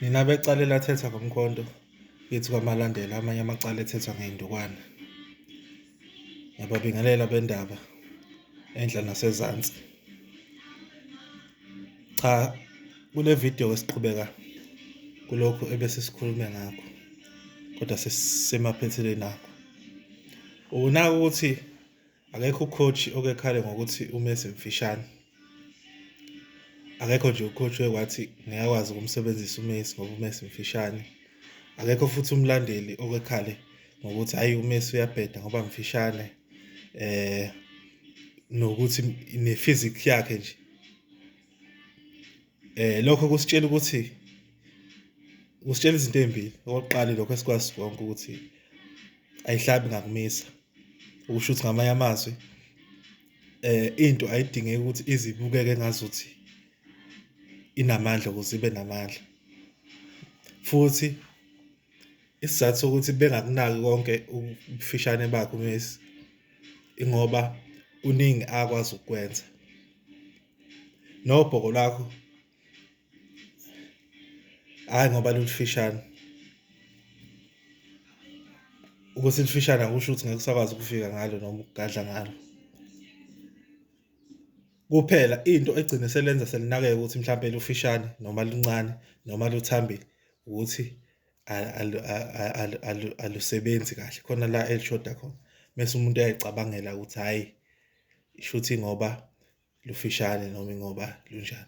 Nina becala elathetha ngomkhonto kithi kwamalandela amanye amacala ethethwa ngey'ndukwana. Ngiyababingelela bendaba enhla nasezansi. Cha, kule video esiqhubeka kulokhu ebese sikhulume ngakho, kodwa sesisemaphethelweni akho. Unaka ukuthi akekho u-coach okekhale ngokuthi uMessi mfishane. Akekho nje u-coach okwathi ngiyakwazi ukumsebenzisa uMessi ngoba uMessi mfishane. Akekho futhi umlandeli okekhale ngokuthi hhayi uMessi uyabheda ngoba mfishane. Nokuthi ne-physique yakhe nje. Lokho kusitshela ukuthi kusitshela izinto ey'mbili. Okokuqala lokho esikwazi konke ukuthi ayihlabi ngakumisa. Okusho ukuthi ngamanye amazwi into ayidingeki ukuthi ize ibukeke engazuthi inamandla ukuze ibe namandla. Futhi isizathu sokuthi bengakunaki konke ubufishane bakhe uMessi ingoba kuningi akwazi ukukwenza. Nobhoko lakho hhayi ngoba lulifishane. Ukuthi lifishane akusho ukuthi ngeke usakwazi ukufika ngalo noma ukugadla ngalo. Kuphela into egcine selenza selinakeke ukuthi mhlampe lufishane noma luncane noma luthambile ukuthi alusebenzi kahle khona la elishoda khona. Mese umuntu uyayicabangela ukuthi hhayi shuthi ngoba lufishane noma ingoba lunjani.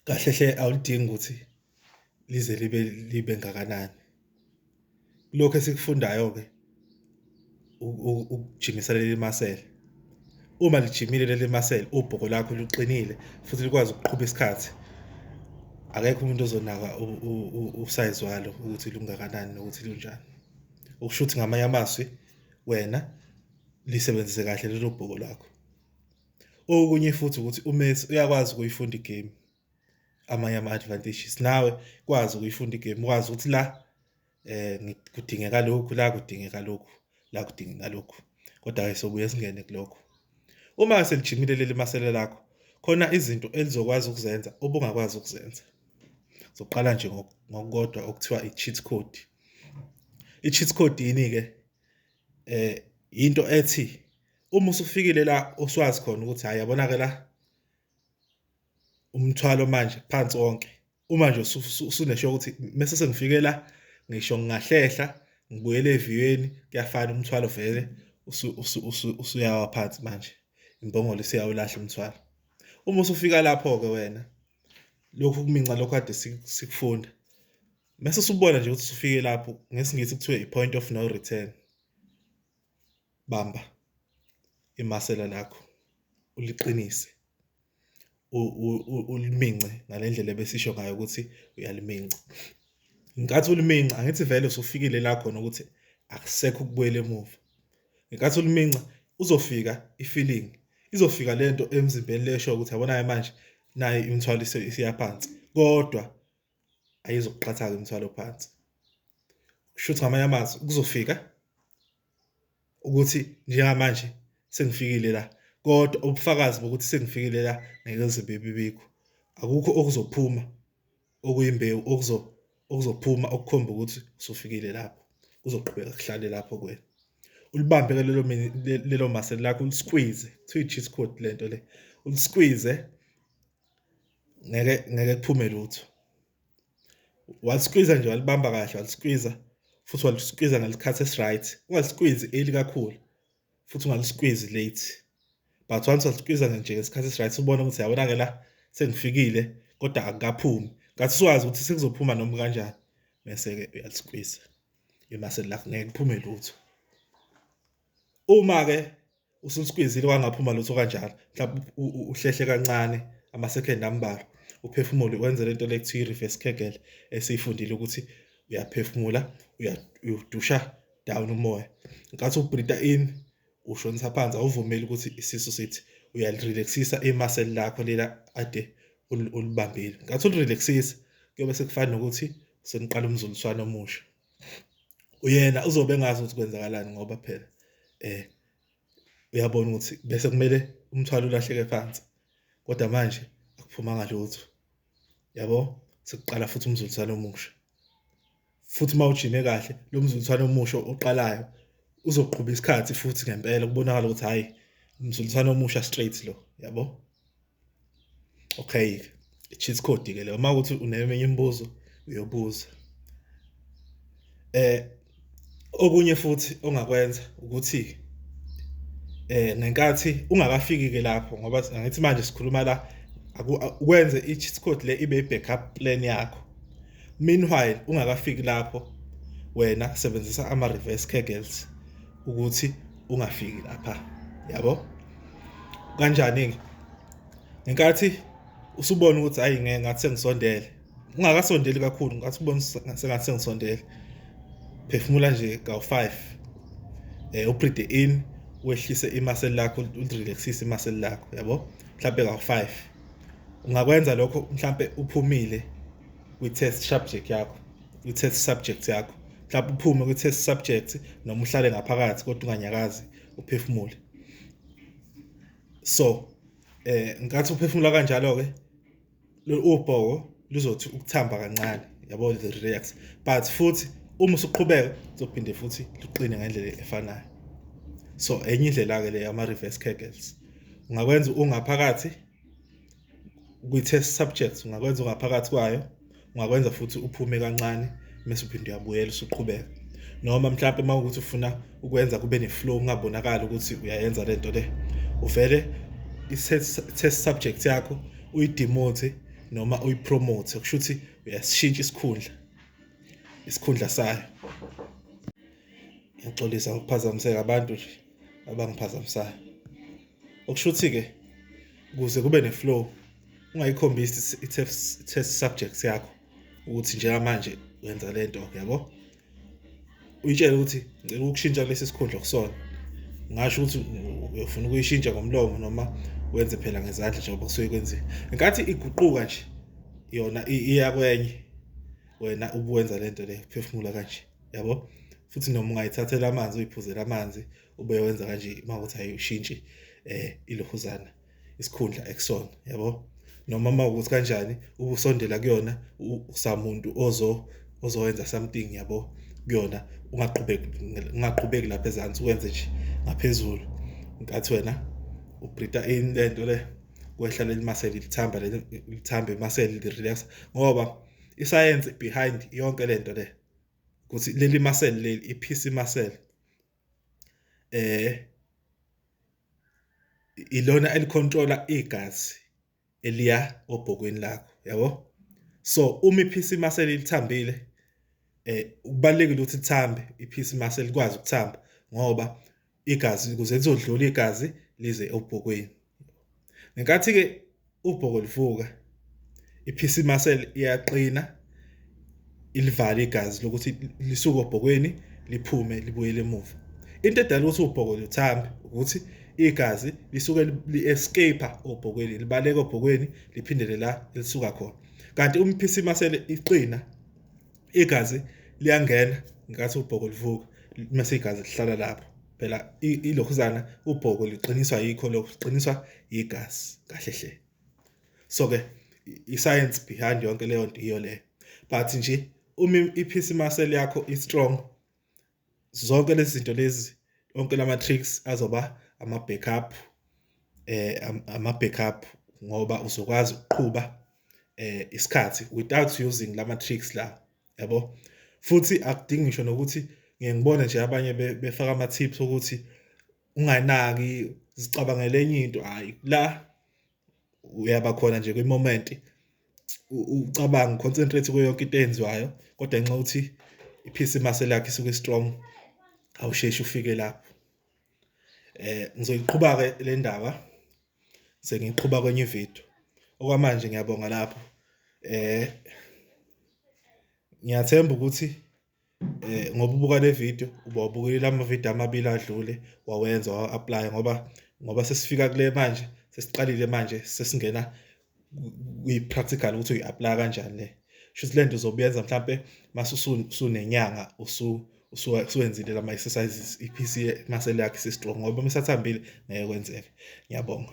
Kahle hle awulidingi ukuthi lize libe ngakanani. Lokho esikufundayo-ke ukujimisela leli masela. Uma lijimile leli masela, ubhoko lakho luqinile futhi likwazi ukuqhuba isikhathi. Akekho umuntu ozonaka usayizi walo ukuthi lungakanani nokuthi lunjani. Okusho ukuthi ngamanye amazwi wena lisebenzise kahle lelo bhoko lakho. Okunye futhi ukuthi uMessi uyakwazi ukuyifunda igame. Amanye ama-advantages nawe kwazi ukuyifunda igame, ukwazi ukuthi la kudingeka lokhu, la kudingeka lokhu, la kudingeka lokhu. Kodwa-ke sobuye singene kulokho. Uma selijimile leli masela lakho, khona izinto elizokwazi ukuzenza obungakwazi ukuzenza. Zoqala nje ngokukodwa okuthiwa i-cheat code. I-cheat code yini-ke? Into ethi uma usufikile la oswazi khona ukuthi hhayi yabona-ke la umthwalo manje phansi wonke. Uma nje usuneshowa ukuthi mese sengifike la ngisho ngingahlehla ngibuyele eviyweni kuyafana umthwalo vele usuyawa phansi manje. Imbongolo isiyawulahla umthwalo. Uma usufika lapho-ke wena lokhu kuminca lokhu kade sikufunda. Mase usubona nje ukuthi usufike lapho ngesingisi kuthiwa i-point of no return. Bamba imasela lakho uliqinise. Ulimince ngale ndlela ebesisho ngayo ukuthi uyaliminca. Ngenkathi uliminca angithi vele usufikile la khona ukuthi akusekho ukubuyela emuva. Ngenkathi uliminca uzofika i-feeling. Izofika lento emzimbeni lesho ukuthi yabona-ke manje nayi imithwalo isiyaphansi. Kodwa ayizukuqhathaka imithwalo phansi. Kusho ukuthi ngamanye amazwi kuzofika ukuthi njengamanje sengifikile la. Kodwa ubufakazi bokuthi sengifikile la ngeke kuze bibikho. Akukho okuzophuma okuyimbewu okuzophuma okukhomba ukuthi usufikile lapho. Kuzoqhubeka kuhlale lapho kuwena. Ulibambe-ke lelo masela lakho ulisqueeze. Kuthiwa i-cheat code lento le. Ulisqueeze ngeke kuphume lutho. Walisqueeze nje walibamba kahle walisqueeze futhi walisqueeze ngesikhathi esi-right. Ungalisqueeze early kakhulu futhi ungalisqueeze late. But once walisqueeze nje ngesikhathi esi-right ubona ukuthi yabona-ke la sengifikile kodwa akukaphumi. Ngathi uswazi ukuthi sekuzophuma noma kanjani. Bese-ke uyalisqueeze. Imasela lakho ngeke kuphume lutho. Uma-ke usulisqueeze-ile kwangaphuma lutho kanjalo, mhlawumbe uhlehle kancane ama-second ambalwa, uphefumule wenze lento le ekuthiwa i-reverse Kegel esiyifundile ukuthi uyaphefumula, uyadusha down umoya. Ngenkathi ubreathe in, ushonisa phansi, awuvumeli ukuthi isisu sithi uyalirelaxisa imasela lakho lela ade ulibambile. Ngenkathi ulirelaxisa kuyobe sekufana nokuthi seniqala umzuliswano omusha. Uyena uzobe engazi ukuthi kwenzakalani ngoba phela uyabona ukuthi bese kumele umthwalo ulahleke phansi. Kodwa manje sekuphuma ngalutho, yabo, sekuqala futhi umzuliswano omusha. Futhi mawujime kahle lo mzuliswano omusha oqalayo uzoqhubha isikhathi futhi ngempela kubonakala ukuthi hhayi umzuliswano omusha straight lo, yabo. Okay, i-cheat code-ke leyo. Uma kuthi uneminye imibuzo uyobuza. Okunye futhi ongakwenza ukuthi ngenkathi ungakafiki-ke lapho, ngoba angithi manje sikhuluma la ukwenze i-cheat code le ibe i-backup plan yakho. Meanwhile ungakafiki lapho, wena sebenzisa ama-reverse kegels ukuthi ungafiki lapha, yabo. Kanjani-ke? Ngenkathi usubona ukuthi hhayi ngathi sengisondele, ungakasondeli kakhulu, ngathi ubone sengathi sengisondele, phefumula nje kawu-5, ubreathe in, wehlise imaseli lakho, ulirelaxise imaseli lakho, yabo, mhlampe kawu-5. Ungakwenza lokho mhlampe uphumile kwi-test subject yakho, mhlampe uphume kwi-test subject noma uhlale ngaphakathi kodwa unganyakazi, uphefumule. So ngenkathi uphefumula kanjalo-ke, ubhoko luzothi ukuthamba kancane, yabo, li-relax, but futhi uma usuqhubeka uzophinde futhi luqine ngendlela efanayo. So enye indlela-ke le yama-reverse kegels ungakwenza ungaphakathi kwi-test subject, ungakwenza ungaphakathi kwayo, ungakwenza futhi uphume kancane mase uphinde uyabuyela usuqhubeka. Noma mhlampe uma ukuthi ufuna ukwenza kube ne-flow, ungabonakali ukuthi uyayenza lento le, uvele i-test subject yakho uyidemote noma uyipromote, kusho ukuthi uyasishintsha isikhundla sayo. Ngixolisa ngokuphazamiseka abantu nje abangiphazamisayo. Okusho ukuthi-ke ukuze kube ne-flow ungayikhombisi i-test subject yakho ukuthi njengamanje wenza lento, yabo. Uyitshele ukuthi ngicela ukushintsha kulesi sikhundla kusona. Ngasho ukuthi uyofuna ukuyishintsha ngomlomo noma wenze phela ngezandla njengoba kusuke kwenziwe. Ngenkathi iguquka nje yona iya kwenye, wena ubuwenza lento le, uphefumula kanje, yabo. Futhi noma ungayithathela amanzi, uyiphuzela amanzi, ube wenza kanje uma kuthi hayi ushintshe ilokhuzana, isikhundla ekusona, yabo. Noma uma ukuthi kanjani ubusondela kuyona, usamuntu ozowenza something, yabo, kuyona, ungaqhubeki lapha ezansi, ukwenze nje ngaphezulu. Nkathi wena ubreatha in lento le, kwehla leli maseli lithambe imaseli li-relax, ngoba isayensi behind yonke lento le ukuthi leli maseli leli, i-PC muscle, ilona elicontrola igazi eliya obhokweni lakho, yabo. So uma i-PC muscle lithambile, kubalulekile ukuthi lithambe, i-PC muscle likwazi ukuthamba ngoba igazi ukuze lizodlula igazi lize obhokweni. Ngenkathi-ke ubhoko livuka, i-PC muscle iyaqina, ilivale igazi lokuthi lisuke obhokweni liphume libuyele emuva. Into edala ukuthi ubhoko luthambe ukuthi igazi lisuke li-escape obhokweni, libaleka obhokweni liphindele la elisuka khona. Kanti uma i-PC muscle iqina, igazi liyangena ngenkathi ubhoko livuka, mase igazi lihlala lapho. Phela ilokhuzana ubhoko liqiniswa yikho lokho, liqiniswa igazi kahle hle. So-ke i-science behind yonke leyo nto iyo le. But nje uma i-PC muscle yakho i-strong, zonke lezi zinto lezi, onke lama-tricks azoba ama-backup, ngoba uzokwazi ukuqhuba isikhathi without using lama-tricks la, yabo. Futhi akudingi ngisho nokuthi ngiyengibona nje abanye befaka ama-tips ukuthi unganaki, zicabangele enye into, hhayi, la uyaba khona nje kwi-moment, ucabange, uconcentrate kuyo yonke into eyenziwayo, kodwa ngenxa yokuthi i-PC muscle yakho isuke strong, awusheshi ufike lapho. Ngizoyiqhuba-ke le ndaba, sengiyiqhuba kwenye ividiyo. Okwamanje ngiyabonga lapho. Ngiyathemba ukuthi ngoba ubuka le video, ubukile amavidiyo amabili adlule, wawenza, wa-apply, ngoba sesifika kule manje, sesiqalile manje, sesingena kwi-practical ukuthi uyi-apply kanjani le. Shuthi le nto uzobuyenza mhlampe mase usunenyanga usuwenzile lama-exercises, i-PC muscle yakho isi-strong, ngoba uma isathambile ngeke kwenzeke. Ngiyabonga.